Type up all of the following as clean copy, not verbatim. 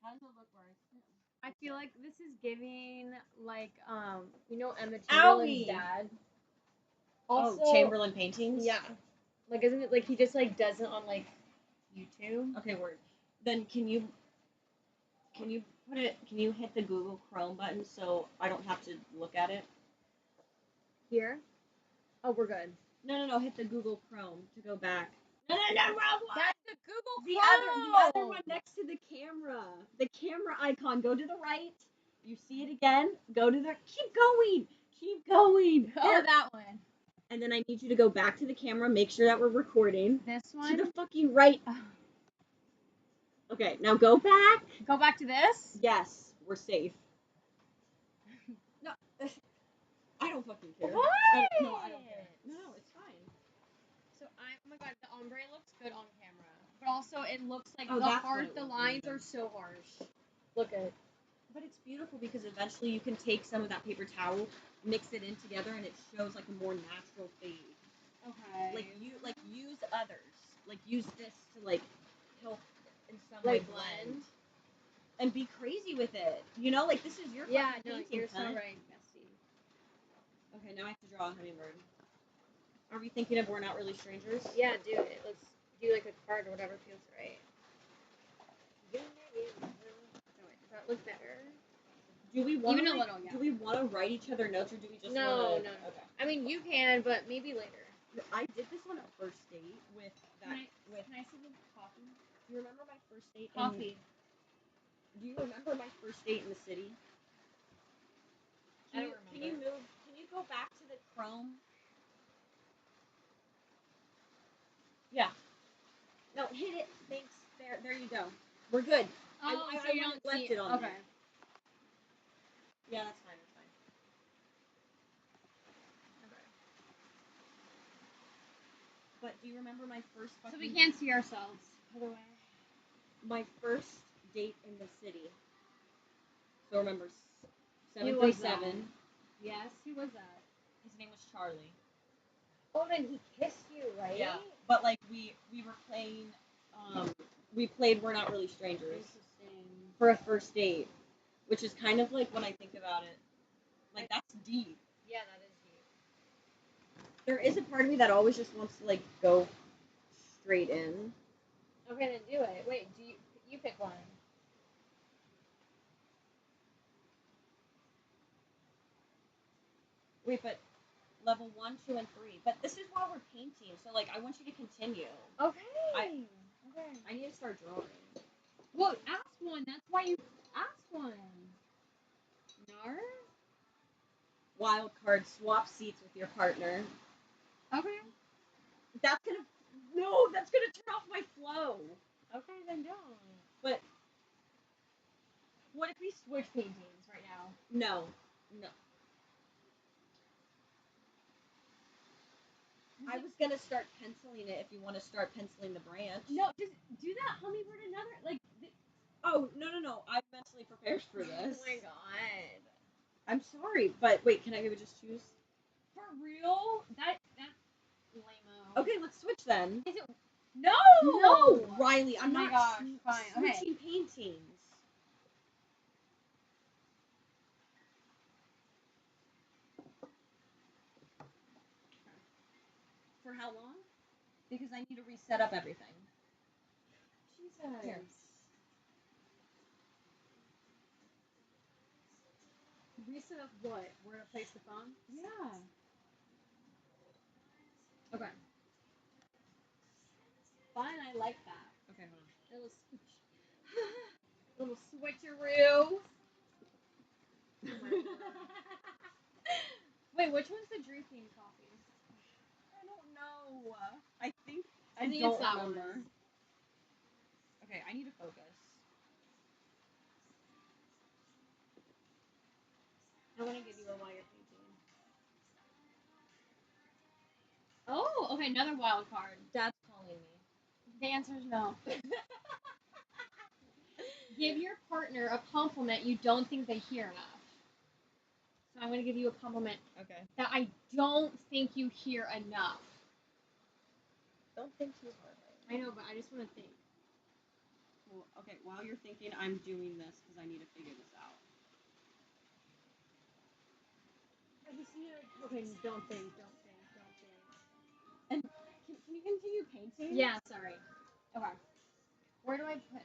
How does it look where I sit? I feel like this is giving like you know Emma Chamberlain's dad. Also, Chamberlain paintings. Yeah. Like, isn't it like he just like does it on like YouTube? Okay, word. Then can you put it? Can you hit the Google Chrome button so I don't have to look at it? Here. Oh, we're good. No. Hit the Google Chrome to go back. No, wrong one. That's the Google The Chrome. other one next to the camera. The camera icon. Go to the right. You see it again. Go to the. Keep going. Keep going. Oh, that one. And then I need you to go back to the camera. Make sure that we're recording. This one. To the fucking right. Okay, now go back. Go back to this? Yes, we're safe. No, I don't fucking care. What? No, I don't care. No, it's fine. So oh my god, the ombre looks good on camera. But also it looks like the lines are so harsh. Look at it. But it's beautiful because eventually you can take some of that paper towel, mix it in together, and it shows like a more natural fade. Okay. Like use others. Like use this to like help in some way blend. And be crazy with it. You know, like this is your painting. You're so right, bestie. Okay, now I have to draw a hummingbird. Are we thinking of We're Not Really Strangers? Yeah, do it. Let's do like a card or whatever feels right. Does that look better? Do we want even a little? Yeah. Do we want to write each other notes, or do we just No. Okay. I mean, you can, but maybe later. I did this on a first date with that. Can I see the coffee? Do you remember my first date? Coffee. Do you remember my first date in the city? I don't remember. Can you go back to the Chrome? Yeah. No, hit it. Thanks. There you go. We're good. Oh, I so you don't left see it on. Okay. There. Yeah, that's fine. Okay. But do you remember my first So we can't see ourselves. By the way. My first date in the city. So remember, 737. Yes, who was that? His name was Charlie. Oh, then he kissed you, right? Yeah. But like we were playing. We played We're Not Really Strangers. Interesting. For a first date, which is kind of like when I think about it, like that's deep. Yeah, that is deep. There is a part of me that always just wants to like go straight in. Okay, then do it. Wait, you pick one? Wait, but level 1, 2, and 3. But this is while we're painting, so like I want you to continue. Okay. I need to start drawing. Well, ask one. That's why you ask one. Nar? Wild card, swap seats with your partner. Okay. That's gonna turn off my flow. Okay, then don't. But what if we switch paintings right now? No. I was gonna start penciling it if you want to start penciling the branch. No, just do that hummingbird another like. Oh no! I'm mentally prepared for this. Oh my god. I'm sorry, but wait, can I maybe just choose? For real? That's lame-o. Okay, let's switch then. Is it? No, Rylee, I'm not fine. switching paintings. For how long? Because I need to reset up everything. Jesus. Here. Reset up what? Where to place the phone? Yeah. Okay. Fine, I like that. Okay, hold on. Little switcheroo. Wait, which one's the drinking coffee? I don't know. I think don't it's that remember. One. Okay, I need to focus. I want to give you a while you're painting. Oh, okay, another wild card. Dad's calling me. The answer is no. Give your partner a compliment you don't think they hear enough. So I'm going to give you a compliment that I don't think you hear enough. Don't think too hard. I know, but I just want to think. Well, okay, while you're thinking, I'm doing this because I need to figure this out. Okay, don't think. And can you continue painting? Yeah, sorry. Okay. Where do I put?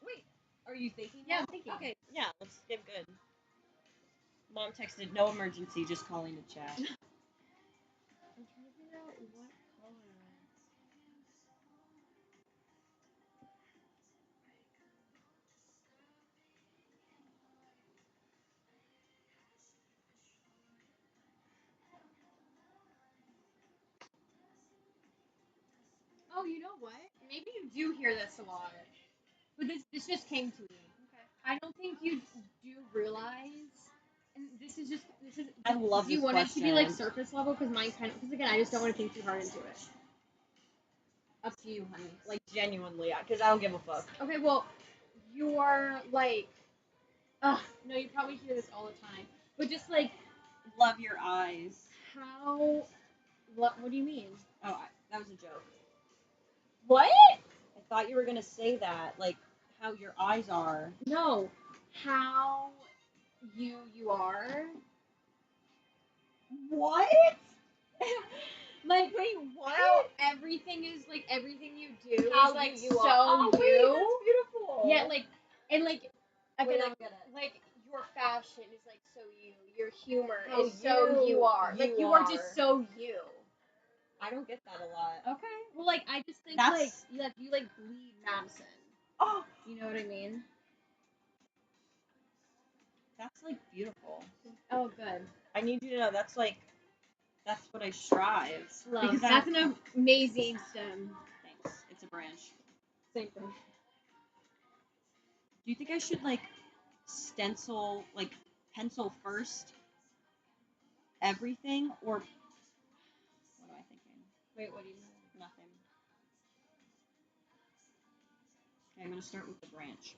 Wait, are you thinking? Yeah, I'm thinking. Okay, yeah, let's get good. Mom texted, no emergency, just calling to chat. I'm trying to figure out what color. Oh, you know what? Maybe you do hear this a lot. But this just came to me. Okay. I don't think you do realize, and this is. I love Do you this want it to be like question. surface level? Because mine kind of. Because again, I just don't want to think too hard into it. Up to you, honey. Like, genuinely, because I don't give a fuck. Okay, well, you're like. No, you probably hear this all the time. But just like. Love your eyes. How. What do you mean? Oh, that was a joke. What? I thought you were gonna say that, like how your eyes are. No, how you are. What? Like, wait, what? How everything is like everything you do How is like you so are. Oh, you. wait, that's beautiful. Yeah, like and like I Wait, feel I don't get it. like your fashion is like so you. Your humor How is so you are. you Like you are just so you. I don't get that a lot. Okay. Well, like I just think That's... like you like bleed Madison. Oh, you know what I mean? That's like beautiful. Oh, good. I need you to know that's like that's what I strive. Love. Because That's an amazing stem. Thanks. It's a branch. Same thing. Do you think I should like stencil, like pencil first everything, or what am I thinking? Wait, what do you mean? Nothing. Okay, I'm gonna start with the branch.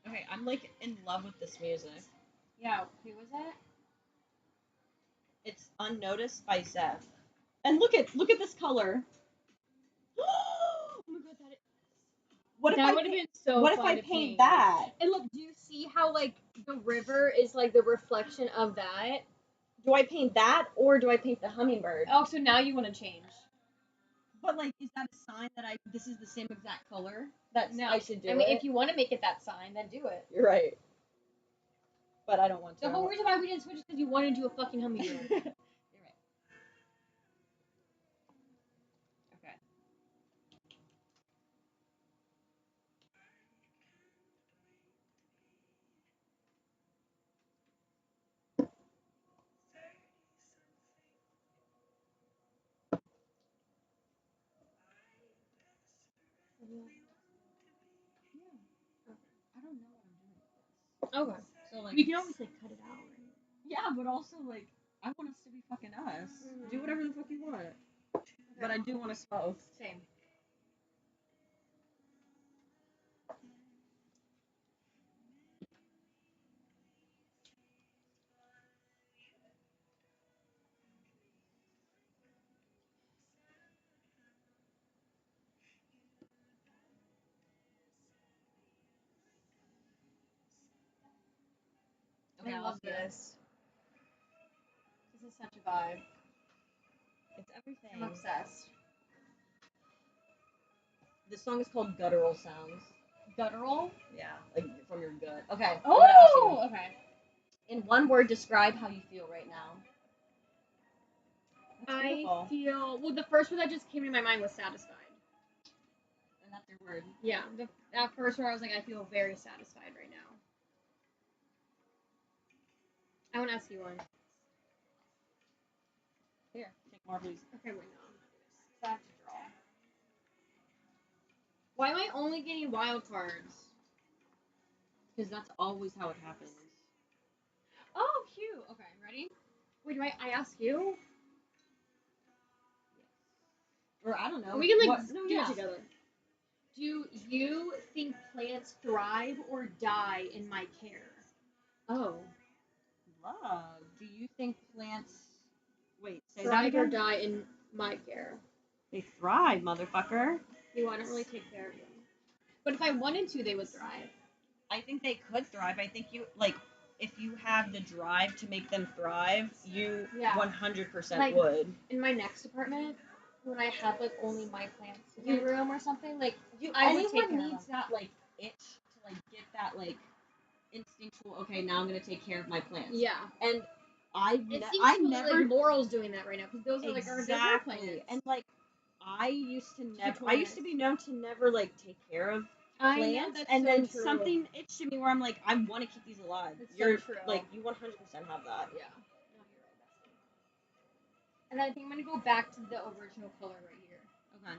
Okay, I'm like in love with this music. Yeah, who was it? It's Unnoticed by Zeph. And look at this color. Oh my god, that would have been so what fun if I to paint that? And look, do you see how like the river is like the reflection of that? Do I paint that or do I paint the hummingbird? Oh, so now you want to change. But like, is that a sign that this is the same exact color? That No. I should do it? I mean, if you want to make it that sign, then do it. You're right. But I don't want to. The whole reason why we didn't switch is because you wanted to do a fucking hummingbird. You're right. Okay. I don't know what I'm doing with this. Okay. So like, you can always like cut it out, right? Yeah, but also like, I want us to be fucking us. Do whatever the fuck you want. Okay. But I do want to smoke. Same. Okay, I love this. This is such a vibe. It's everything. I'm obsessed. This song is called Guttural Sounds. Guttural? Yeah, like from your gut. Okay. Oh, okay. In one word, describe how you feel right now. I feel well. The first word that just came to my mind was satisfied. And that's your word. Yeah, that first word I was like, I feel very satisfied right now. I want to ask you one. Here, take more, please. Okay, wait, no. I have to draw. Why am I only getting wild cards? Because that's always how it happens. Oh, cute. Okay, ready? Wait, do I ask you? Or I don't know. We can like do it together. Do you think plants thrive or die in my care? Oh. Love. Do you think plants... Wait, say thrive that again? or die in my care? They thrive, motherfucker. You want to really take care of them. But if I wanted to, they would thrive. I think they could thrive. I think you, like, if you have the drive to make them thrive, you 100% would. In my next apartment, when I have, like, only my plants in the room or something, like, anyone needs that, like, itch to, like, get that, like, instinctual, okay, now I'm going to take care of my plants. Yeah. And I never... Like, Laurel's doing that right now, because those are, like, our different plants. And, like, I used to be known to never, like, take care of plants, and so then something itched to me where I'm like, I want to keep these alive. You're so true. Like, you 100% have that. Yeah. No, you're right, bestie. And then I think I'm going to go back to the original color right here. Okay.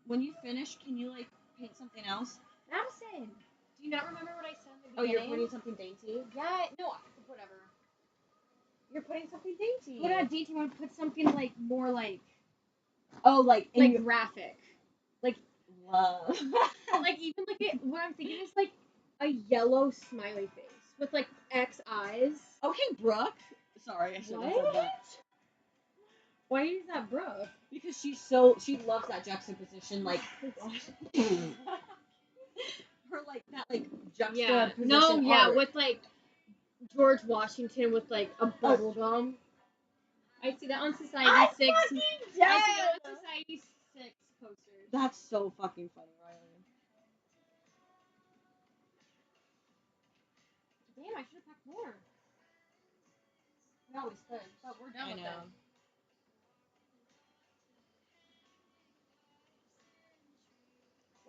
When you finish, can you, like, paint something else? Madison, do you not remember what I said in the beginning? Oh, you're putting something dainty? Yeah, no, whatever. You're putting something dainty. What not dainty? I want to put something, like, more, like... Oh, like graphic. Like, love. Like, even, like, what I'm thinking is, like, a yellow smiley face with, like, X eyes. Okay, Brooke. Sorry, I shouldn't have said that. Why is that Brooke? Because she loves that juxtaposition, like... Her, like, that, like, juxtaposition. No, art. with, like, George Washington with, like, a bubble gum. I see that on Society 6. I see that on Society 6 posters. That's so fucking funny, Rylee. Damn, I should have packed more. We always could, but we're done with it.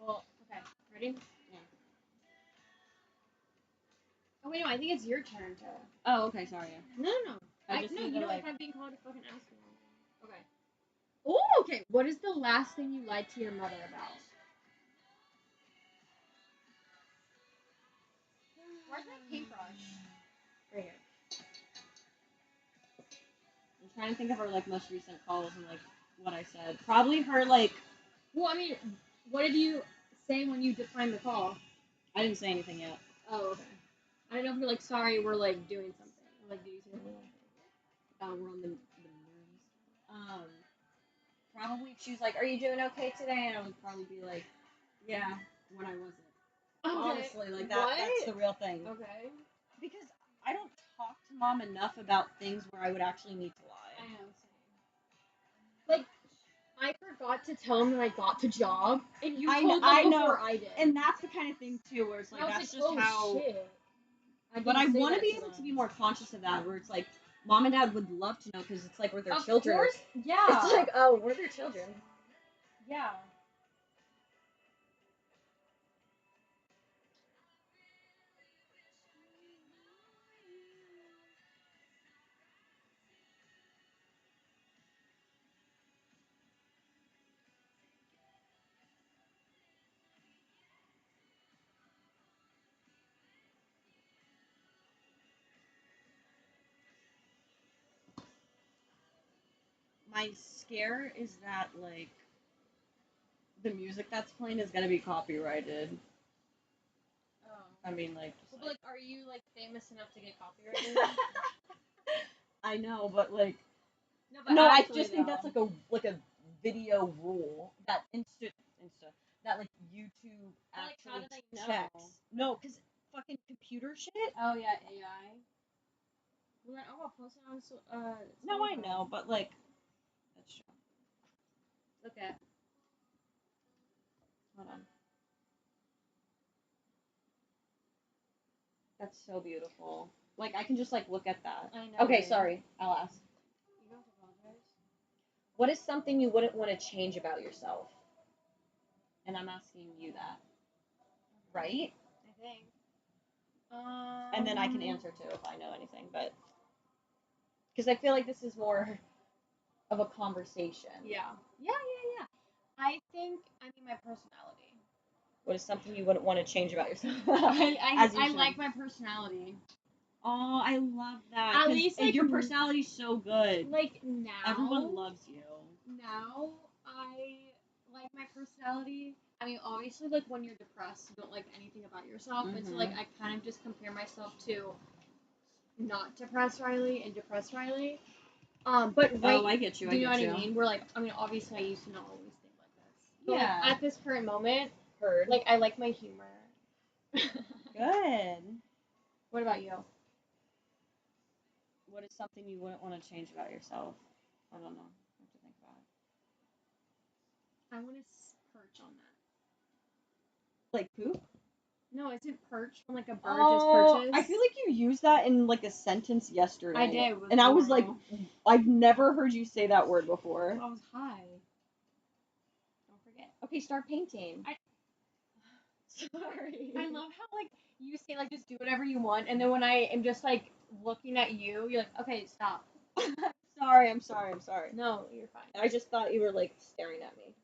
Well, okay, ready? Yeah. Oh wait, no, I think it's your turn to. Oh, okay, sorry. No. You know, like I'm being called to fucking ask you. Okay. Oh, okay. What is the last thing you lied to your mother about? Where's my paintbrush? Right here. I'm trying to think of her, like, most recent calls and, like, what I said. Probably her, like... Well, I mean, what did you say when you declined the call? I didn't say anything yet. Oh, okay. I don't know if you're, like, sorry, we're, like, doing something. Like, did you say something? We're on the moons. Probably if she was like, are you doing okay today? And I would probably be like, yeah, when I wasn't. Okay. Honestly, like, that's the real thing. Okay. Because I don't talk to Mom enough about things where I would actually need to lie. I know, same. Like, I forgot to tell him that I got the job, and you told them before I did. And that's the kind of thing, too, where it's like, that's just how... Shit. But I want to be able to be more conscious of that, where it's like, Mom and Dad would love to know, because it's like we're their children. Of course, yeah. It's like, oh, we're their children. Yeah. My scare is that, like, the music that's playing is gonna be copyrighted. Oh. I mean, like... Just like, are you, like, famous enough to get copyrighted? I know, but, like... No, I just think that's, like a video rule that that, like, YouTube actually checks. No, because fucking computer shit. Oh, yeah, AI. Well, I'll post it on, no, I know, but, like... That's true. Okay. Hold on. That's so beautiful. Like, I can just, like, look at that. I know. Okay, sorry. I'll ask. You don't apologize. What is something you wouldn't want to change about yourself? And I'm asking you that. Right? I think. And then I can answer, too, if I know anything, but... Because I feel like this is more of a conversation. Yeah. I think, my personality. What is something you wouldn't want to change about yourself? I like my personality. Oh, I love that. At least, like, your personality's so good. Like, now... Everyone loves you. Now, I like my personality. I mean, obviously, like, when you're depressed, you don't like anything about yourself. Mm-hmm. And so, like, I kind of just compare myself to not depressed Rylee and depressed Rylee. But right, I get you. do you know what I mean? We're like, I mean, obviously, I used to not always think like this. But Yeah. Like, at this current moment, Heard. like, I like my humor. Good. What about you? What is something you wouldn't want to change about yourself? I don't know. I have to think about it. I want to perch on that. Like poop? No, isn't perch when like a bird just perches? I feel like you used that in like a sentence yesterday. I did. And I was like, I've never heard you say that word before. I was high. Don't forget. Okay, start painting. Sorry. I love how like you say like just do whatever you want, and then when I am just like looking at you, you're like, okay, stop. I'm sorry. No, you're fine. I just thought you were like staring at me.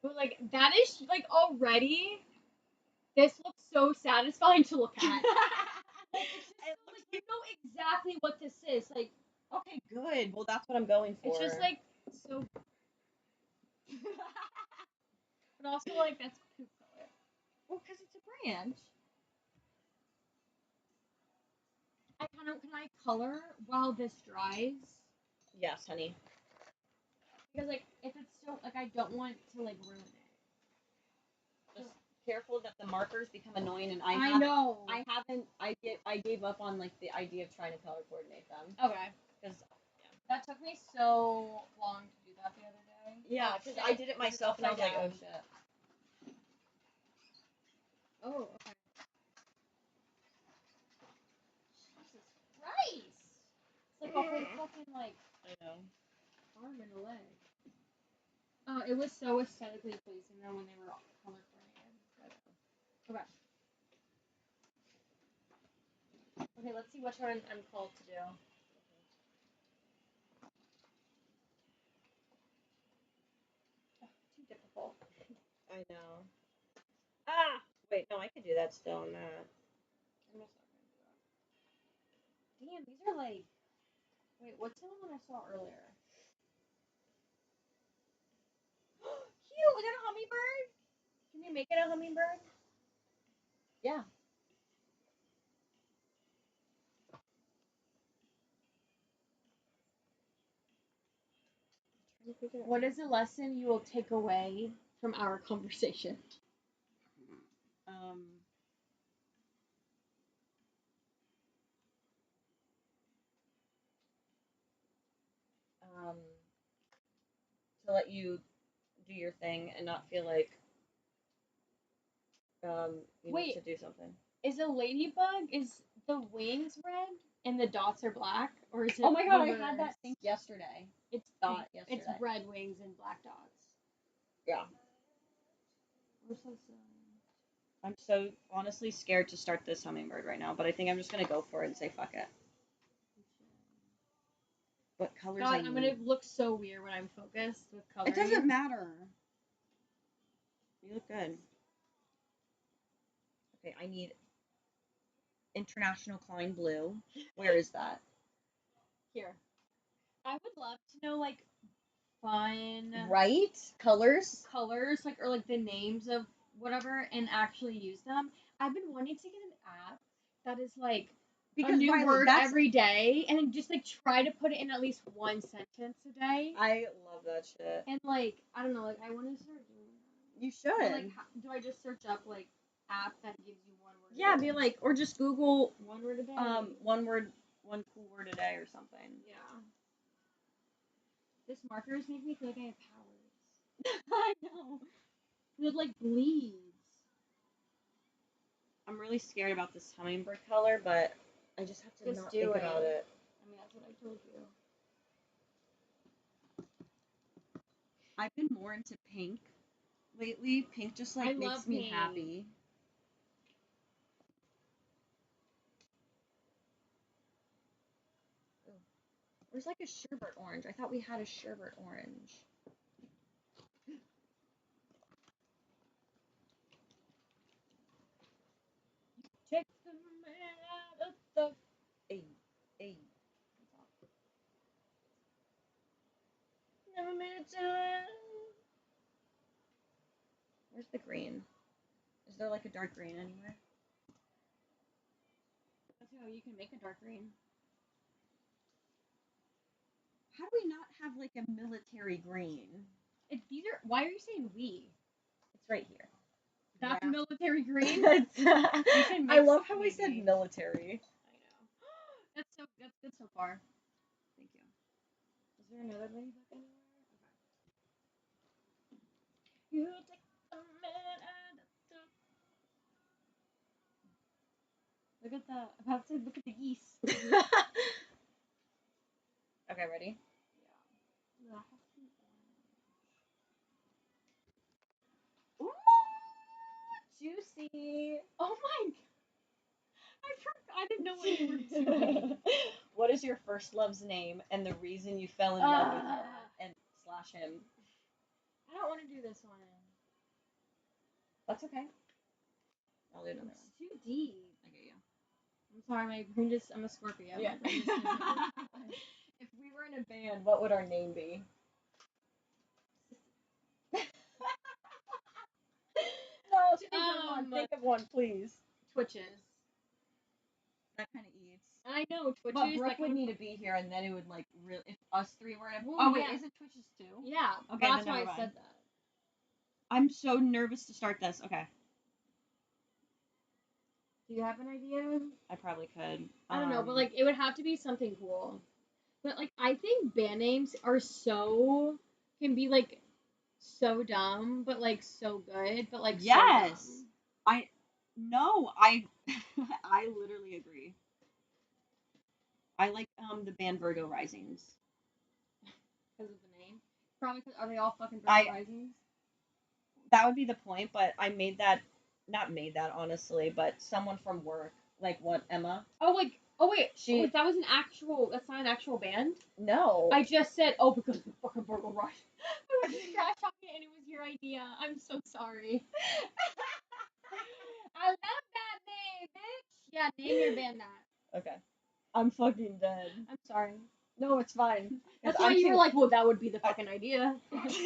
But like that is like already. This looks so satisfying to look at. Like, it's just so, like, you know exactly what this is. Like, okay, good. Well, that's what I'm going for. It's just like so. But also like that's poop color. Well, because it's a branch. Can I color while this dries? Yes, honey. Because like if it's still like I don't want to like ruin it. Just careful that the markers become annoying, and I know. I gave up on like the idea of trying to color coordinate them. Okay. Because that took me so long to do that the other day. Yeah, because I did it myself, and I was like, oh shit. Oh, okay. Jesus Christ! It's like a whole fucking like. I know. Arm and a leg. Oh, it was so aesthetically pleasing though when they were all color coordinated. Okay. Okay, let's see which one I'm called to do. Oh, too difficult. I know. Ah! Wait, no, I could do that still on that. I'm just not gonna do that. Damn, these are like. Wait, what's the one I saw earlier? Cute! Is that a hummingbird? Can you make it a hummingbird? Yeah. What is a lesson you will take away from our conversation? To let you do your thing and not feel like you need to do something. Is a ladybug, is the wings red and the dots are black? Or is it Oh my god, reversed? I had that think yesterday. It's thought yesterday. It's red wings and black dots. Yeah. We're so silly. I'm so honestly scared to start this hummingbird right now, but I think I'm just gonna go for it and say fuck it. What colors God, I'm gonna look so weird when I'm focused with coloring. It doesn't matter. You look good. Okay, I need International Klein Blue. Where is that? Here. I would love to know like fun colors like or like the names of whatever and actually use them. I've been wanting to get an app that is like a new Rylee, word every day and then just like try to put it in at least one sentence a day. I love that shit. And like I don't know, like I want to start doing that. You should. But, like, do I just search up like app that gives you one word? Yeah, be like, or just Google one word a day. One cool word a day or something. Yeah. This markers make me feel like I have powers. I know. It like bleeds. I'm really scared about this hummingbird color, but I just have to not think about it. I mean, that's what I told you. I've been more into pink lately. Pink just like makes me happy. There's like a sherbet orange. I thought we had a sherbet orange. Take the man out of the. Hey. Never made it to. Where's the green? Is there like a dark green anywhere? That's how you can make a dark green. How do we not have like a military green? These are. Why are you saying we? It's right here. That's military green. I love how we said military. I know. That's good so far. Thank you. Is there another ladybug anywhere? Okay. You take the man and look at the. I'm about to say, look at the geese. Okay, ready? Yeah. Ooh, juicy. Oh my! I didn't know what you were doing. What is your first love's name and the reason you fell in love with her and / him? I don't want to do this one. That's okay. I'll do another one. It's too deep. I get you. I'm sorry, my brain just. I'm a Scorpio. Yeah. If we were in a band, what would our name be? No, think of one, please. Twitches. That kind of eats. I know Twitches. But Brooke would need to be here, and then it would like really. If us three were in a. Well, oh wait, yeah. is it Twitches too? Yeah. Okay, that's then why never I mind. said that. I'm so nervous to start this. Okay. Do you have an idea? I probably could. I don't know, but like it would have to be something cool. But like I think band names are can be like so dumb, but like so good, but like yes. So dumb. I I literally agree. I like the band Virgo Risings. Because of the name? Probably because are they all fucking Virgo Risings? That would be the point, but I not made that honestly, but someone from work, like what Emma. Oh wait, that was that's not an actual band? No. I just said because of the fucking Virgo Rising. I was just trash talking and it was your idea. I'm so sorry. I love that name, bitch. Yeah, name your band that. Okay. I'm fucking dead. I'm sorry. No, it's fine. That's why you were like, well, that would be the fucking idea. I'm too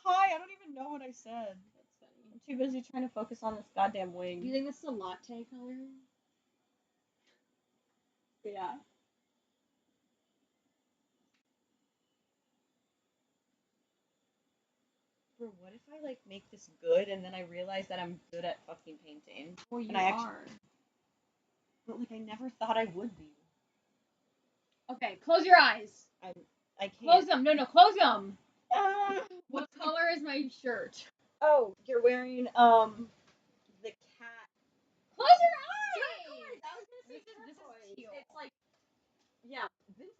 high. I don't even know what I said. That's funny. I'm too busy trying to focus on this goddamn wing. Do you think this is a latte color? Yeah. Bro, what if I like make this good and then I realize that I'm good at fucking painting? Well, you are. But like I never thought I would be. Okay, close your eyes. I can't. Close them. No, close them. What color is my shirt? Oh, you're wearing the cat. Close your eyes. Turquoise. I was gonna say this is teal. It's like yeah, Vince.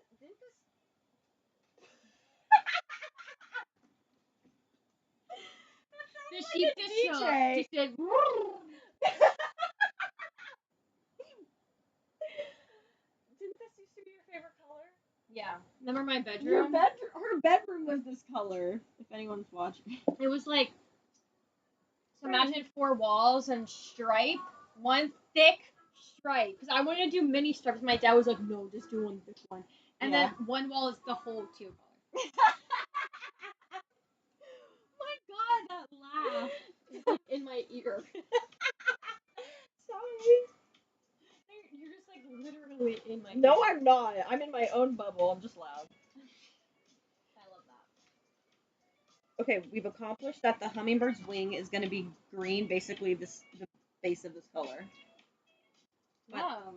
The sheep just said. Didn't this used to be your favorite color? Yeah. Remember my bedroom? Her bedroom was this color. If anyone's watching, it was like. So imagine 4 walls and stripe, one thick stripe. Because I wanted to do mini stripes. My dad was like, no, just do one thick one. And then one wall is the whole teal color. My God, that laugh is like in my ear. Sorry. You're just like literally in my ear. No, I'm not. I'm in my own bubble. I'm just loud. I love that. Okay, we've accomplished that the hummingbird's wing is going to be green, basically the base of this color. Wow.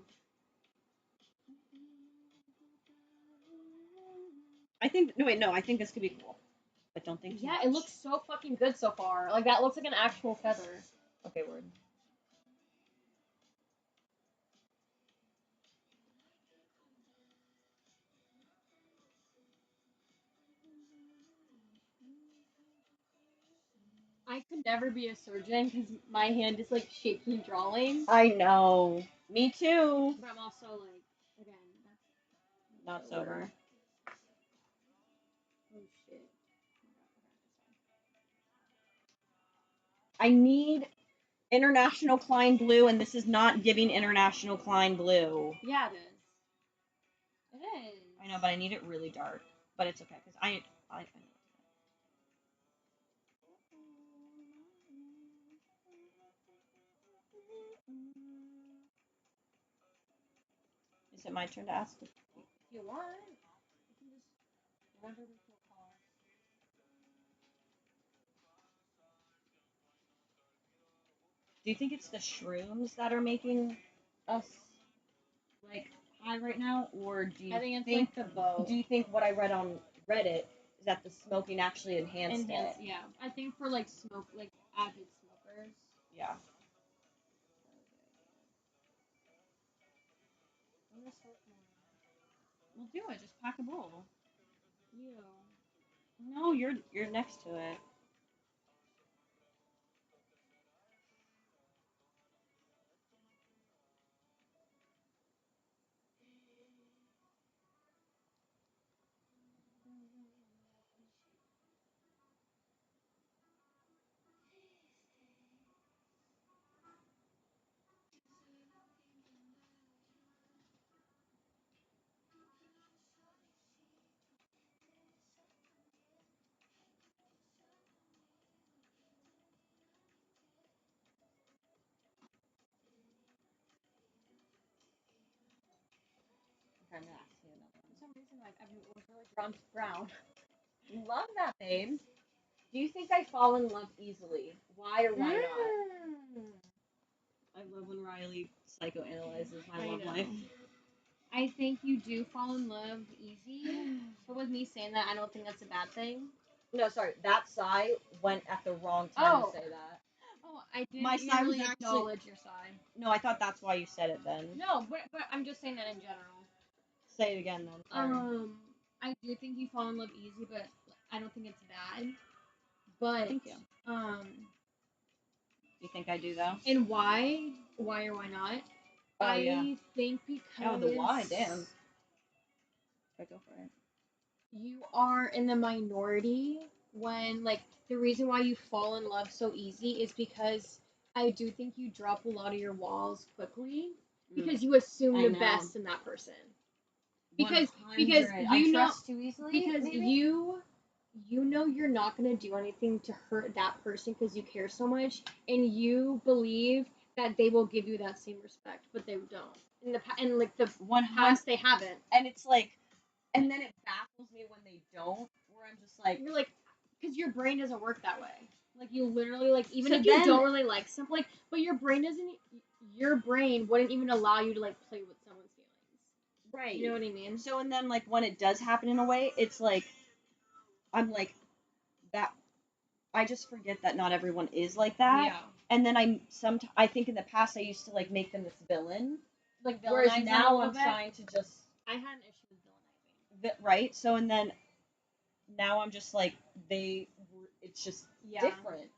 I think I think this could be cool. But don't think. Yeah, it looks so fucking good so far. Like that looks like an actual feather. Okay, word. I could never be a surgeon because my hand is like shaky drawing. I know. Me too. But I'm also like, again, that's not sober. Oh shit. I need International Klein Blue, and this is not giving International Klein Blue. Yeah, it is. It is. I know, but I need it really dark. But it's okay because I know. Is it my turn to ask? If you want, you can just whatever we feel called. Do you think it's the shrooms that are making us like high right now, or do you I think it's think like the both. do you think what I read on Reddit is that the smoking actually enhanced it? Yeah. I think for like avid smokers. Yeah. I'm gonna smoke more. Well, do it. Just pack a bowl. You. No, you're next to it. Okay, I'm gonna ask you another For some reason, like I was really drawn to brown. one. Love that, babe. Do you think I fall in love easily? Why or why not? I love when Rylee psychoanalyzes my love life. I think you do fall in love easy. So with me saying that, I don't think that's a bad thing. No, sorry. That sigh went at the wrong time to say that. Oh, I didn't My sigh was really actually- acknowledge your sigh. No, I thought that's why you said it then. No, but I'm just saying that in general. Say it again then. Sorry. I do think you fall in love easy, but I don't think it's bad. But Thank you. You think I do though? And why? Why or why not? Oh, yeah. I think because Oh, the why, damn. But go for it. You are in the minority when like the reason why you fall in love so easy is because I do think you drop a lot of your walls quickly because you assume I the know. best in that person. 100. Because I you know trust too easily. because maybe? you know you're not going to do anything to hurt that person because you care so much and you believe that they will give you that same respect, but they don't. In like the 100. past they haven't. And it's like, and then it baffles me when they don't. Where I'm just like, You're like, because your brain doesn't work that way. Like you literally like even So if you then- don't really like something, like, but your brain doesn't. Your brain wouldn't even allow you to like play with someone's feelings. right. You know what I mean? So and then like when it does happen in a way, it's like, I'm like, that. I just forget that not everyone is like that. Yeah. And then I think in the past I used to like make them this villain. Like Whereas villainize now them a I'm bit. trying to just I had an issue with villainizing. right. So and then now I'm just like it's just different,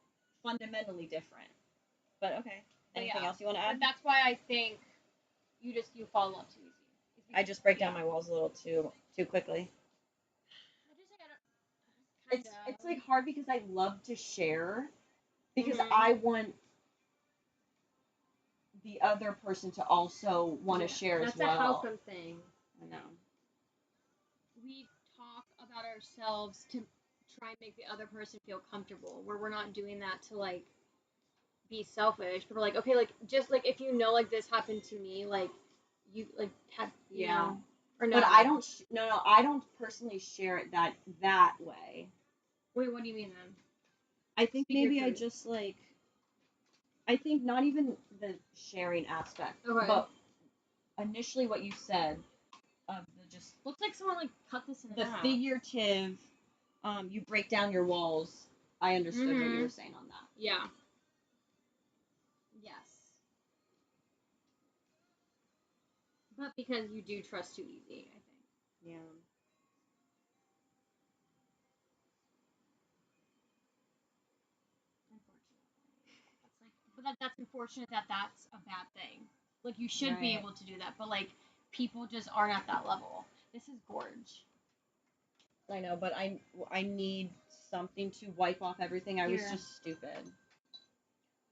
fundamentally different. But okay. Anything else you want to add? But that's why I think you fall in love too easy. I just break down my walls a little too quickly. It's like hard because I love to share because I want the other person to also want to share as well. That's a Halcom thing. I know. We talk about ourselves to try and make the other person feel comfortable, where we're not doing that to like be selfish, but we're like, okay, like just like if you know like this happened to me, like you like have you know, or no. But I don't I don't personally share it that way. Wait, what do you mean then? I think maybe I just like I think not even the sharing aspect, but initially what you said of the just looks like someone like cut this in half. The figurative, you break down your walls. I understood what you were saying on that. Yeah. Yes. But because you do trust too easy, I think. Yeah. But that's unfortunate that that's a bad thing. Like you should be able to do that, but like people just aren't at that level. This is gorge. I know, but I need something to wipe off everything. I was just stupid.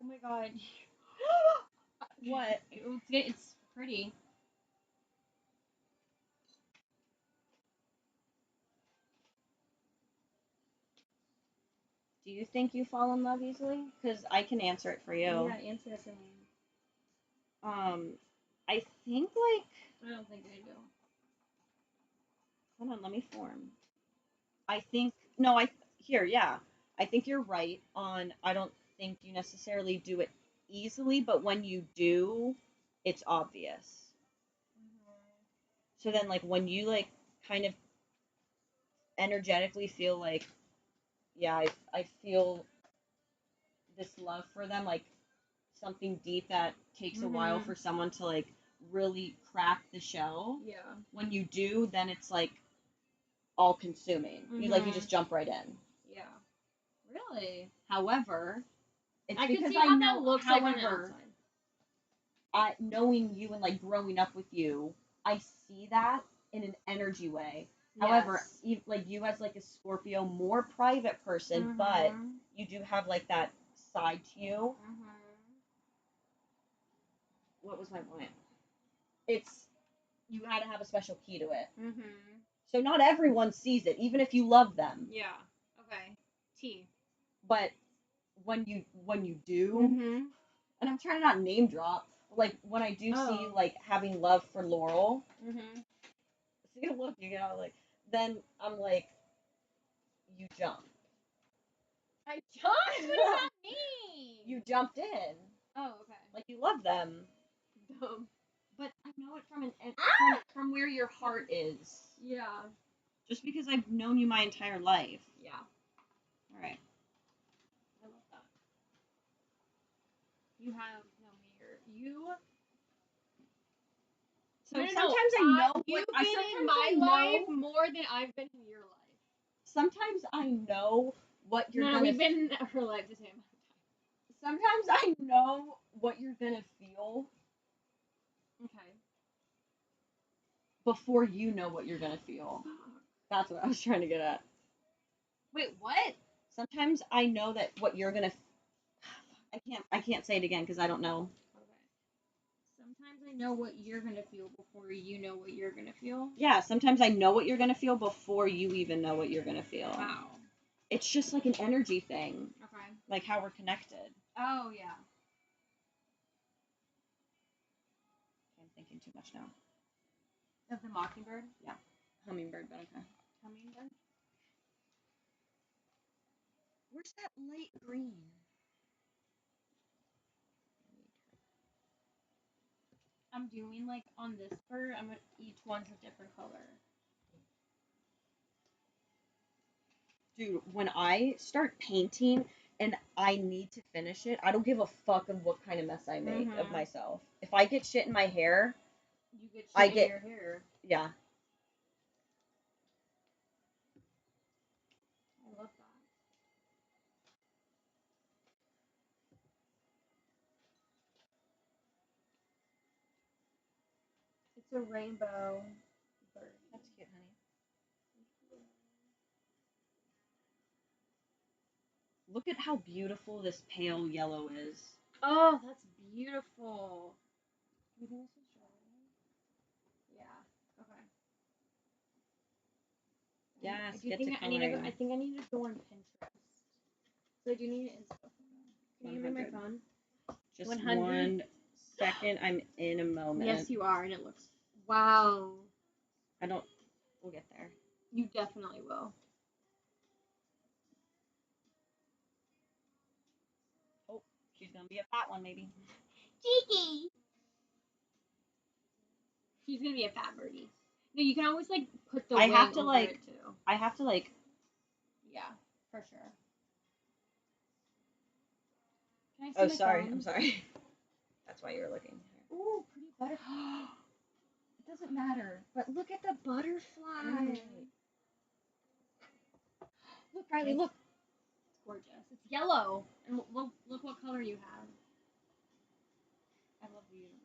Oh my god. What? It's pretty. Do you think you fall in love easily? Because I can answer it for you. Yeah, answer it for me. I think like I don't think I do. Hold on, let me form. I think no, I think you're right on. I don't think you necessarily do it easily, but when you do, it's obvious. So then, like, when you like kind of energetically feel like, yeah, I feel this love for them, like something deep that takes a while for someone to like really crack the shell. Yeah. When you do, then it's like all consuming. You just jump right in. Yeah. Really? However, it's I because can see I how know. that looks like on the outside. Knowing you and like growing up with you, I see that in an energy way. Yes. However, like you as like a Scorpio, more private person, but you do have like that side to you. What was my point? It's you had to have a special key to it. So not everyone sees it, even if you love them. Yeah. Okay. T. But when you do, and I'm trying to not name drop, like when I do see you like having love for Laurel, see a look, you know, like then I'm like, you jump. I jumped? What does that mean? You jumped in. Oh, okay. Like you love them. Dumb. But I know it from where your heart is. Yeah. Just because I've known you my entire life. Yeah. All right. I love that. You have no mirror. You. So sometimes I know you've been in my life more than I've been in your life. Sometimes I know what you're gonna. No, we've been in her life the same amount of time. Sometimes I know what you're gonna feel. Okay. Before you know what you're gonna feel. That's what I was trying to get at. Wait, what? Sometimes I know that what you're gonna. I can't say it again because I don't know. Sometimes I know what you're gonna feel before you know what you're gonna feel. Yeah, sometimes I know what you're gonna feel before you even know what you're gonna feel. Wow. It's just like an energy thing. Okay. Like how we're connected. Oh yeah. I'm thinking too much now. Of the mockingbird? Yeah. Hummingbird, but okay. Hummingbird? Where's that light green? I'm doing like on this bird, each one's a different color. Dude, when I start painting and I need to finish it, I don't give a fuck of what kind of mess I make of myself. If I get shit in my hair, you get shit in your hair. Yeah. I love that. It's a rainbow bird. That's cute, honey. Look at how beautiful this pale yellow is. Oh, that's beautiful. You think this is strawberry? Yeah. Okay. Yes, I think I need to go on Pinterest. So I do need an inspo. Can you give me my phone? Just 100? 1 second. I'm in a moment. Yes, you are, and it looks. Wow. We'll get there. You definitely will. Oh, she's gonna be a fat one, maybe. Cheeky. She's gonna be a fat birdie. No, you can always like put the wing over it too. I have to like. Yeah, for sure. Can I see Oh, my sorry. phone? I'm sorry. That's why you were looking. Ooh, pretty butterfly. It doesn't matter. But look at the butterfly. Look, Rylee, look. It's gorgeous. It's yellow. And look what color you have. I love the universe.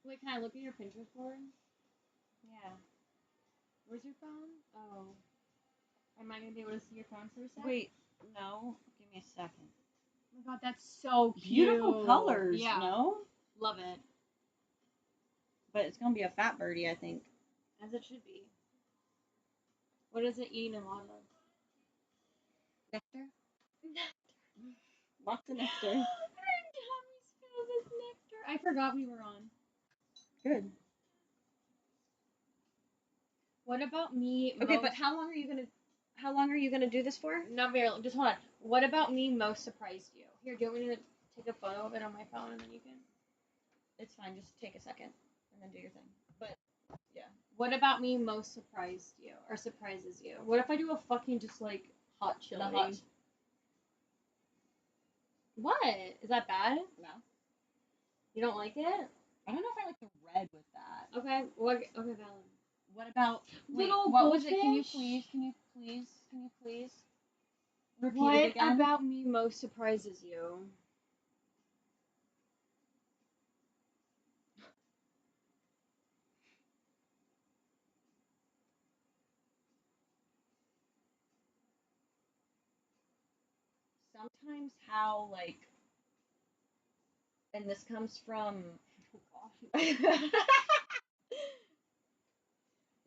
Wait, can I look at your Pinterest board? Yeah. Where's your phone? Oh. Am I gonna be able to see your phone for a sec? Wait, no. Give me a second. Oh my god, that's so cute. Beautiful colors, yeah. no? Love it. But it's gonna be a fat birdie, I think. As it should be. What is it eating a lot of? Nectar? Nectar. Lots of nectar. My tummy smells as nectar. I forgot we were on. Good. What about me? Okay, but how long are you gonna do this for? Not very long. Just hold on. What about me most surprised you? Here, do you want me to take a photo of it on my phone and then you can? It's fine. Just take a second and then do your thing. But yeah. What about me most surprised you or surprises you? What if I do a fucking just like hot chili? What? Is that bad? No. You don't like it? I don't know if I like the red with that. Okay. Okay, valid. What about little what goldfish? was it? Can you please repeat what it again? about me most surprises you? Sometimes how and this comes from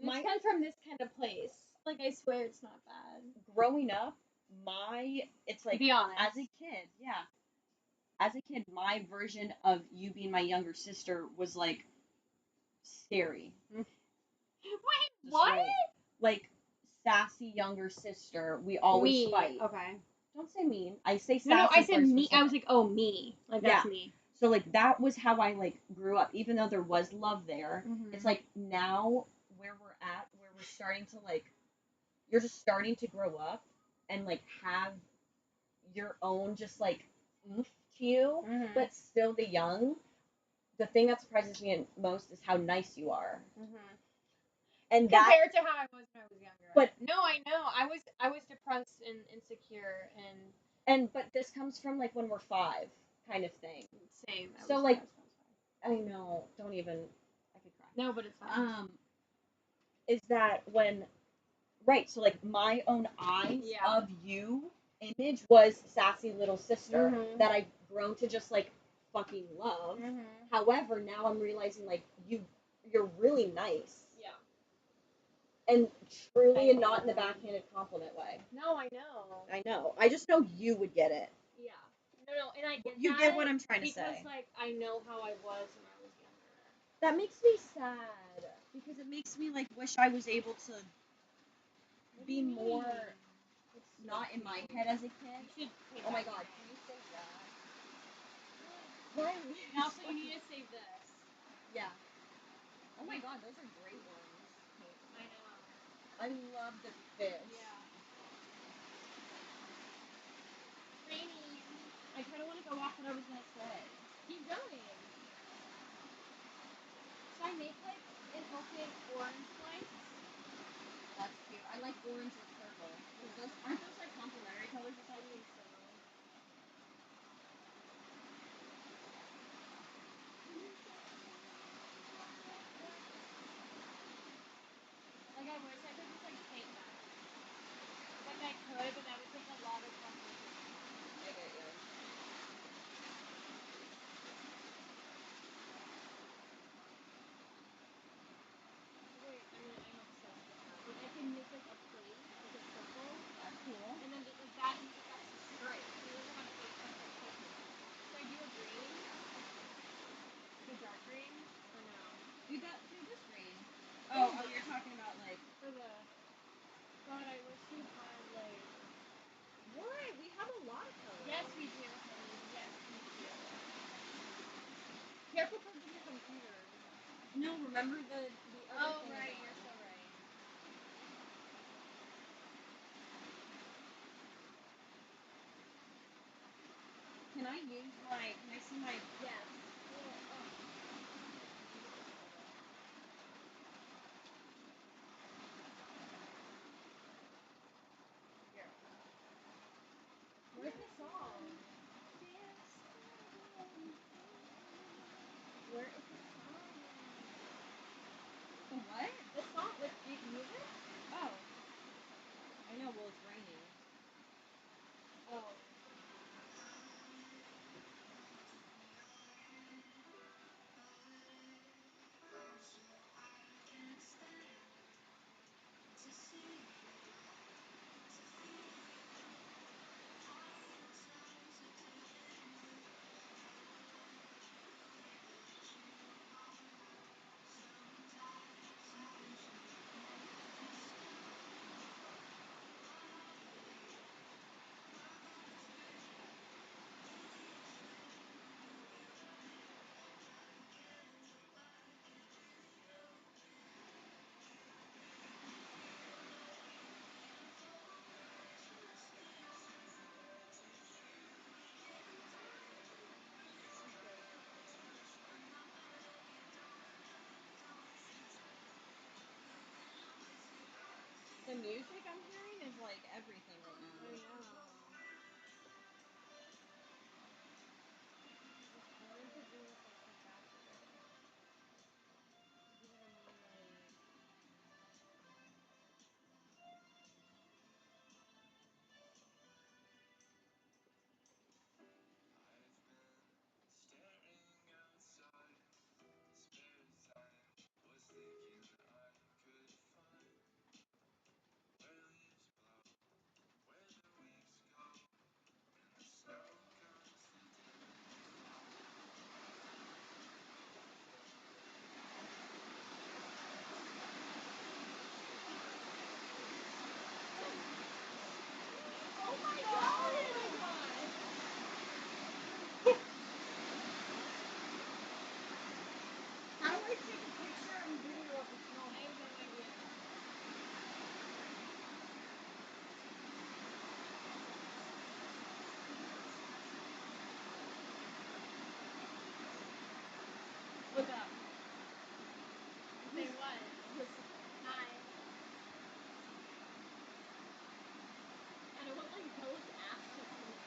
This comes from this kind of place. Like, I swear it's not bad. Growing up, it's like, be honest. As a kid, my version of you being my younger sister was like scary. Wait, what? Right. Like sassy younger sister. We always fight. Okay. Don't say mean. I say sassy. No, I said me. Specific. I was like, oh, me. Like, that's me. So like that was how I like grew up. Even though there was love there, it's like now where we're starting to like, you're just starting to grow up and like have your own just like oomph to you, but still the young. The thing that surprises me most is how nice you are. And compared to how I was when I was younger. But no, I know I was depressed and insecure but this comes from like when we're 5 kind of thing. Same. So like, I know. Don't even. I could cry. No, but it's fine. Is that when? Right. So like my own eyes of you image was sassy little sister that I've grown to just like fucking love. However, now I'm realizing like you're really nice. Yeah. And truly, and not in the backhanded compliment way. No, I know. I know. I just know you would get it. Yeah. No, and I get you get what I'm trying to say. Because like I know how I was when I was younger. That makes me sad because it makes me like wish I was able to be more not in my head as a kid. Oh my god, can you save that? Why? And also, you need to save this. Yeah. Oh my god, those are great ones. I know. I love the fish. Yeah. Rainy. I kind of want to go off what I was gonna say. Keep going. Should I make like an opaque orange light? That's cute. I like orange with purple. Aren't those like complementary colors or something? So. Like I wish I could just like paint that. Like I could, but that would take a lot of fucking time. I get you. Wait, I'm obsessed with that. Like I can make like a plate, like a circle. That's cool. And then like that, and like that's the stripe. So it doesn't have to be like perfect. Should I do a green? Like a dark green? Or no? Do this green. Oh, you're talking about like for the. God, I wish we had like. What? We have a lot of colors. Yes, we do, honey. Yes, we do. Careful because of your computer. No, remember the other thing. Right, you're so right. Can I see my Yes. Here. Where's the song? Where is the song? music I'm hearing is like everything right now. I know. It's hard to do this like professionally. Do it in moonlight. Oh my god! How do I take a picture and video of the snowman? I have no idea. Look up. Say what? Hi. I don't want like Bella's ass cheeks to look.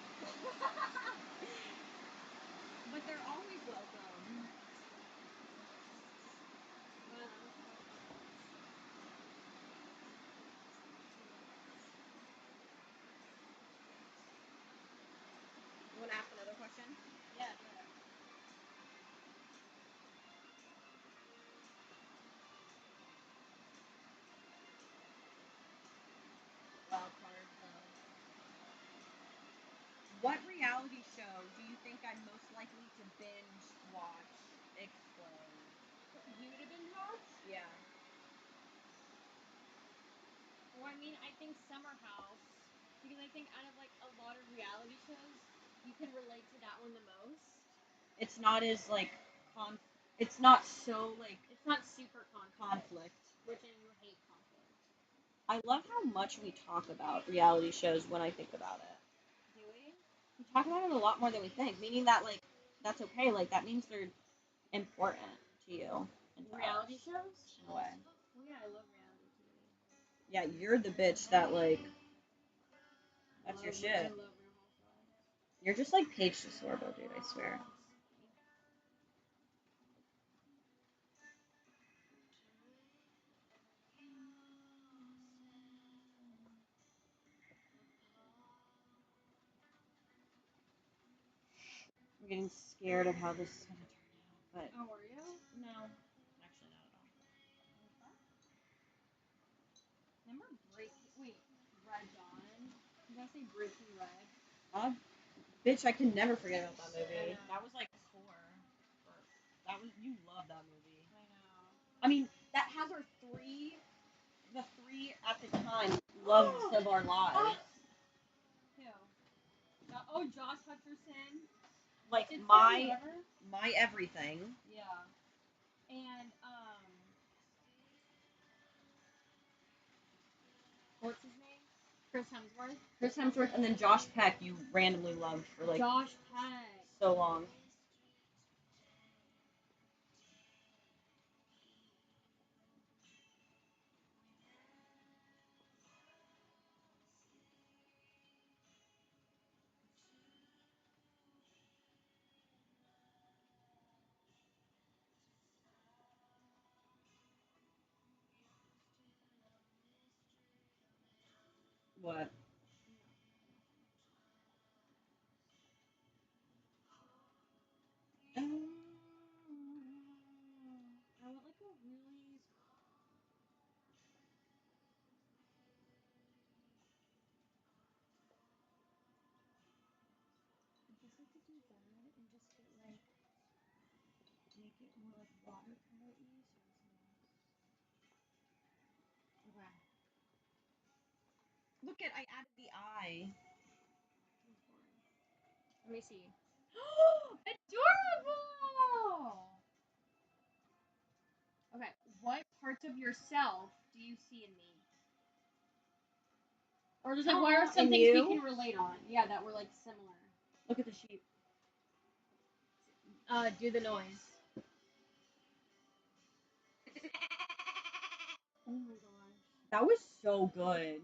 But they're always welcome. Wow, that was so fun. You want to ask another question? Yeah, do it. Wild card. What reality show do you think I'm most likely to binge watch? Explain. You to binge watch? Yeah. Well, I mean, I think Summer House, because I think out of like a lot of reality shows, you can relate to that one the most. It's not as like it's not so like It's not super conflict. Which and you hate conflict. I love how much we talk about reality shows when I think about it. Do we? We talk about it a lot more than we think, meaning that like that's okay. Like that means they're important to you. And to Reality us, shows? in a way. Oh yeah, I love reality TV. Yeah, you're the bitch that like that's your shit. I love Real Housewives. You're just like Paige DeSorbo, dude, I swear. I'm getting scared of how this is gonna turn out, but Oh, are you? no, actually not at all. Remember Red Dawn? Did I say Breaking Red? Bitch, I can never forget about that movie. I know. That was like core. That was you love that movie. I know. I mean, that has the three at the time loves of our lives. Who? Oh, Josh Hutcherson. Like Did my everything. Yeah. And what's his name? Chris Hemsworth. Chris Hemsworth and then Josh Peck you randomly loved for like Josh Peck. so long. What? I want like a really. I guess I could do that and just get like make it more like watercolor-y so it's nice. Okay. Look at I added the eye. Let me see. Adorable! Okay, what parts of yourself do you see in me? Or just like, what are some things we can relate on? Yeah, that were like similar. Look at the sheep. Do the noise. Oh my gosh. That was so good.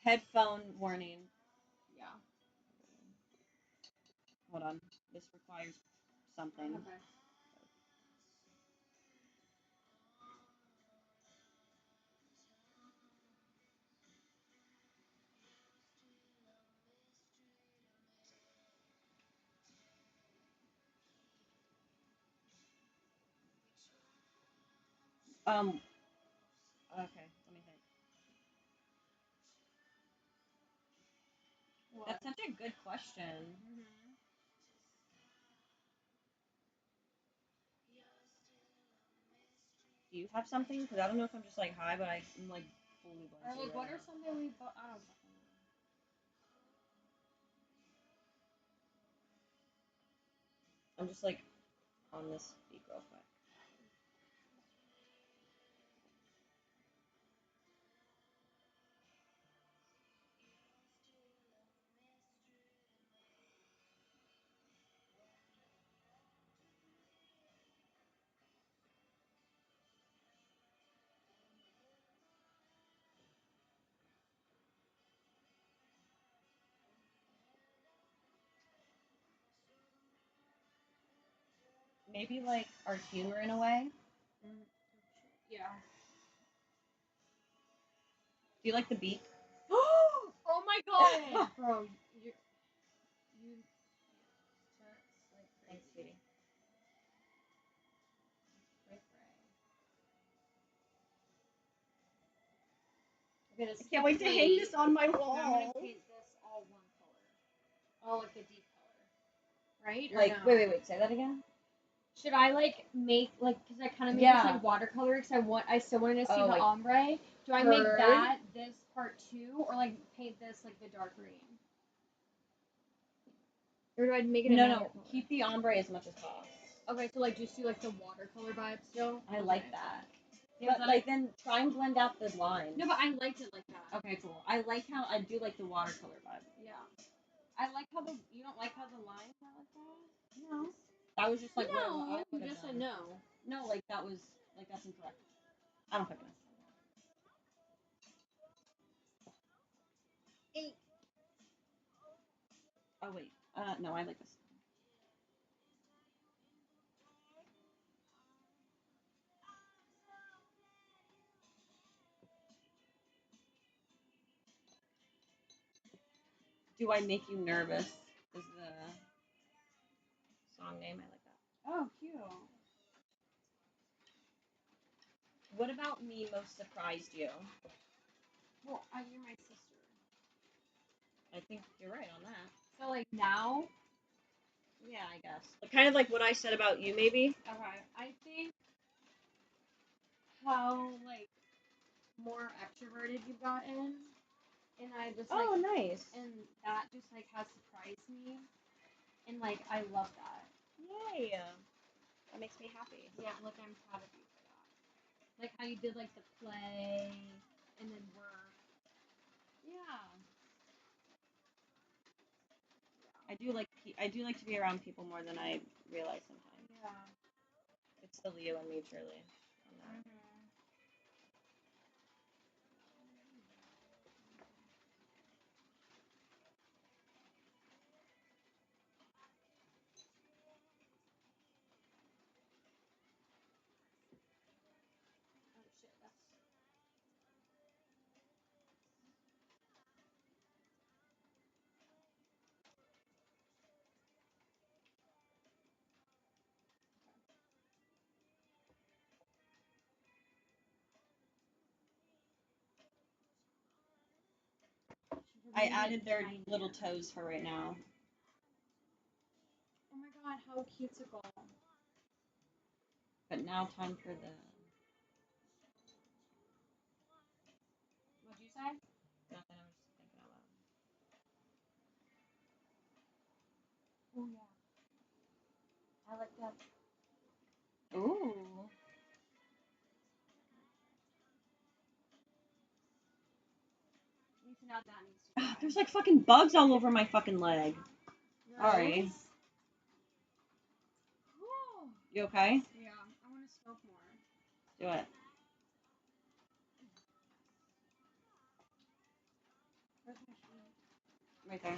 Headphone warning. Yeah. Hold on. This requires something. Okay. Okay, let me think. What? That's such a good question. Mm-hmm. Do you have something? Because I don't know if I'm just like high, but I'm like fully Or blank. like, what are something we bought? I don't fucking know. I'm just like on this speak real quick. Maybe like our humor in a way. Mm. Yeah. Do you like the beat? Oh my god, bro, you. That's like Thanks, crazy. sweetie. Ray Okay, this I is can't the wait to hang plate. this on my And I'm wall. gonna paint this all one color. All like the deep color. Right? Or Like, no? wait. Say that again. Should I like make like because I kind of made Yeah. this like watercolor because I still wanted to see Oh, the like ombre. Do I make Heard. that this part too, or like paint this like the dark green? Or do I make it another No. color? Keep the ombre as much as possible. Okay, so like just do like the watercolor vibe still. I like that. Yeah, But like then try and blend out the lines. no, but I liked it like that. Okay, cool. I do like the watercolor vibe. Yeah. I like how you don't like how the lines are like that? No. That was just like what I No, you would've just said done. no. No, like that's incorrect. I don't fucking know. 8. Oh wait. No, I like this. Do I Make You Nervous is the song name. I like that. Oh, cute. What about me most surprised you? Well, you're my sister. I think you're right on that. So like now. Yeah, I guess. Kind of like what I said about you, maybe. Okay, I think how like more extroverted you've gotten, and I just like. Oh, nice. And that just like has surprised me, and like I love that. Yay. That makes me happy. Yeah, like I'm proud of you for that. Like how you did like the play and then work. Yeah. I do like to be around people more than I realize sometimes. Yeah. It's the Leo in me, truly. Oh shit, that's. I added their little toes for right now. Oh my god, how cutesicle. But now time for the. What'd you say? Nothing. I was just thinking out loud. Oh yeah. I like that. Ooh. Now that needs to dry. There's like fucking bugs all over my fucking leg. Really? Sorry. Ooh. You okay? Yeah, I want to smoke more. Do it. Right there.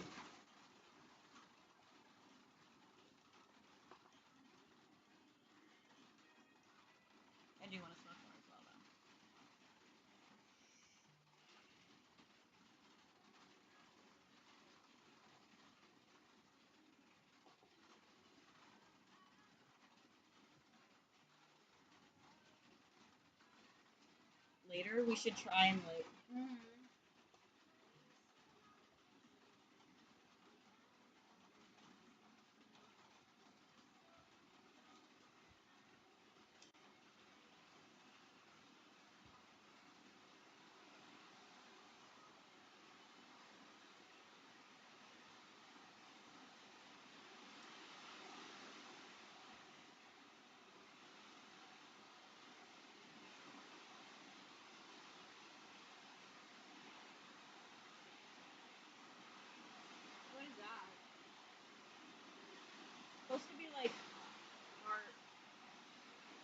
I do want to smoke more as well, though. Later, we should try and like. What is that? Supposed to be like art,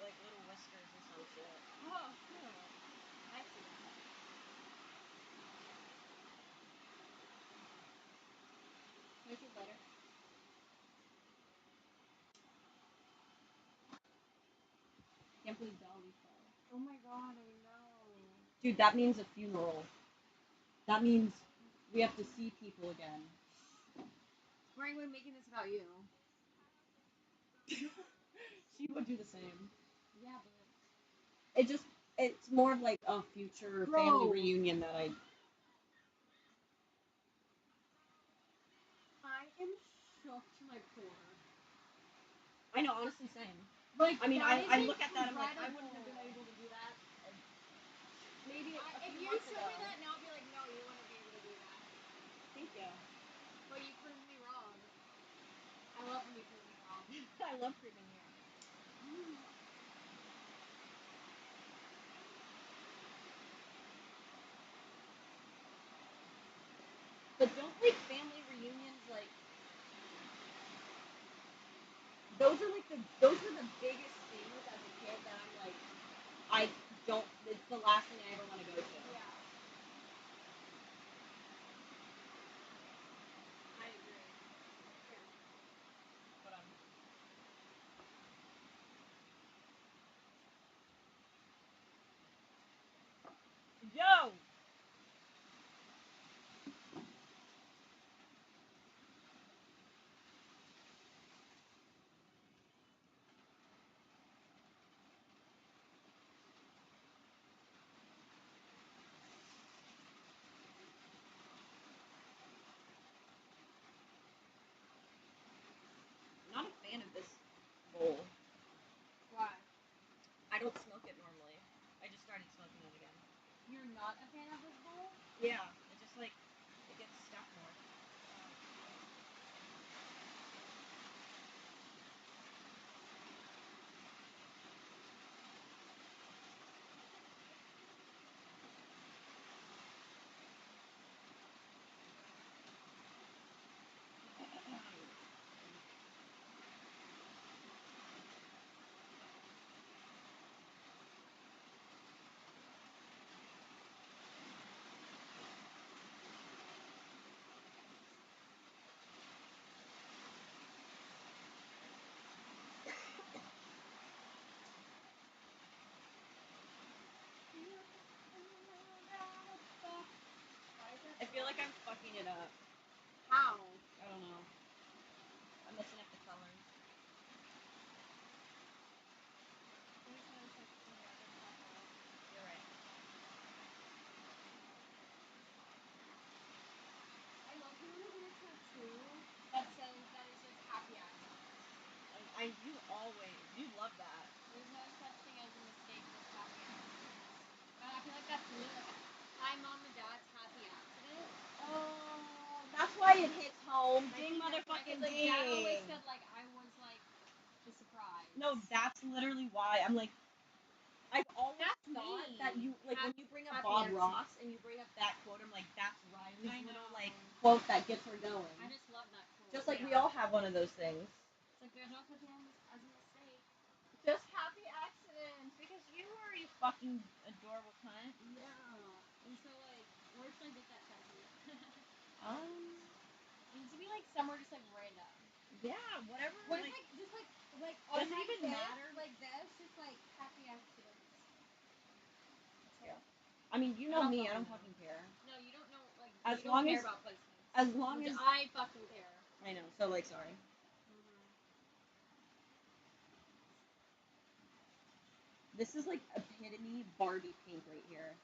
like little whiskers or some shit. Oh, cool. I see that. Can I see the lighter? Can't believe Dolly fell. Oh my god, I know. Dude, that means a funeral. That means we have to see people again. Why are you making this about you? She would do the same. Yeah, but It's more of like a future family reunion that I am shook to my core. I know, honestly, same. Like, I mean, that I is look at that, I'm like, I incredible. wouldn't have been able to do that. Maybe a If few you months show ago. me that now, I'll be like, no, you wouldn't be able to do that. Thank you. But you proved me wrong. I love when you prove me wrong. I love proving you wrong. But don't like family reunions like those are the biggest things as a kid that I'm like I don't it's the last thing I ever want to go to. Yeah. I agree. Here. But yo. I'm not a fan of this bowl. Why? I don't smoke it normally. I just started smoking it again. You're not a fan of this bowl? Yeah, it just like it gets stuck more. I feel like I'm fucking it up. How? I don't know. I'm messing up the colors. There's no such thing as a fuck up. You're right. I love you want to get a tattoo that says that it says happy accidents. You love that. There's no such thing as a mistake, just happy accidents. But I feel like that's literally like, hi mom and dad's happy accident. Oh, that's why it hits home. Ding, motherfucking like, ding. dad always said like I was like the surprise. No, that's literally why. I'm like, I've always That's thought me. that you like when you bring up Happy Bob accident. Ross and you bring up that quote. I'm like, that's Rylee's I little know. like quote that gets her going. I just love that quote. Just like we all have one of those things. It's like there's no such thing as a mistake. Just happy accidents because you are you fucking adorable cunt. Yeah. And so like, where should I get that tattoo? It needs to be like somewhere just like random. Yeah, whatever. What if like on does it my even hip, matter? like this, just like happy accidents. Yeah. I mean, you know me. I don't fucking care. No, you don't know. Like As you long don't care as- about placements. As long Which as I fucking care. I know. So like, sorry. This is like epitome Barbie pink right here.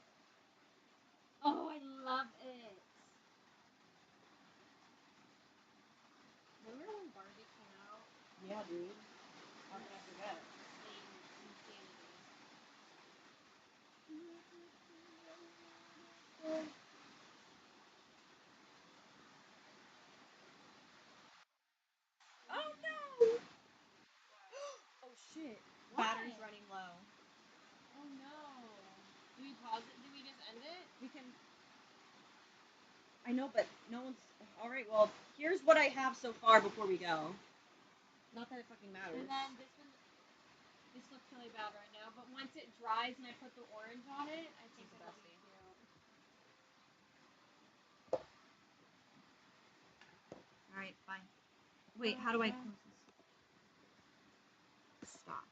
Oh, I love it. Remember when Barbie came out? Yeah, dude. How can I forget? Insane insanity. Oh no! Oh shit! What? Battery's running low. Oh no. Do we pause it? Do we just end it? We can. I know, but no one's. All right. Well, here's what I have so far before we go. Not that it fucking matters. And then this one. This looks really bad right now, but once it dries and I put the orange on it, I think it'll be cute. All right. Bye. Wait. How do I close this? Stop.